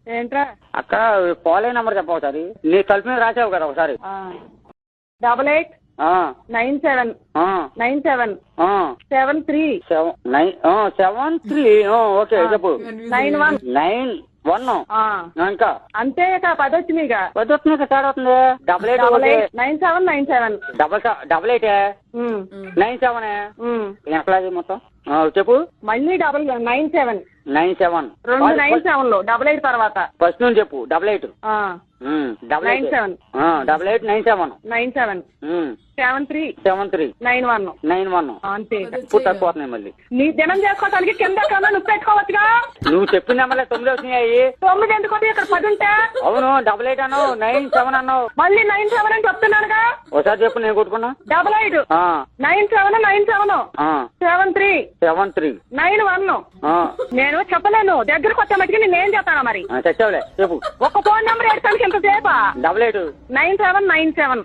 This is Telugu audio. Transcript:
ఏంట్రా అక్క కాల్ అయిన నెంబర్ చెప్పవు ఒకసారి. నీ తలుపు మీద రాసావు కదా ఒకసారి. 88979773 ఓకే చెప్పు. 91 ఇంకా అంతే 10 వచ్చినాయి. 10 వచ్చినాయి తేడా అవుతుంది. 9797 88 97 ఎక్కడ మొత్తం చెప్పు. మళ్ళీ 97 97 2 97 88 తర్వాత ఫస్ట్ నుంచి చెప్పు. 88 97 91 అంతే. ఇప్పుడు తక్కువతున్నాయి మళ్ళీ. నీ దినం చేసుకోవడానికి కింద నువ్వు పెట్టుకోవచ్చుగా. నువ్వు చెప్పిన నెంబర్లే 9 వచ్చినాయి. 9 ఎందుకు ఇక్కడ 10 ఉంటే? అవును 88 అన్నావు 97 అన్నావు. మళ్ళీ 97 అని చెప్తున్నానుగా. ఒకసారి చెప్పు నేను కొట్టుకున్నా. 88 97 73 91 నేను చెప్పలేను. దగ్గరకు వచ్చే మట్టికి నేనేం చెప్తాను మరి. చచ్చావులే చెప్పు. ఒక ఫోన్ నెంబర్ 8 ఎంతసేపా? 88 9797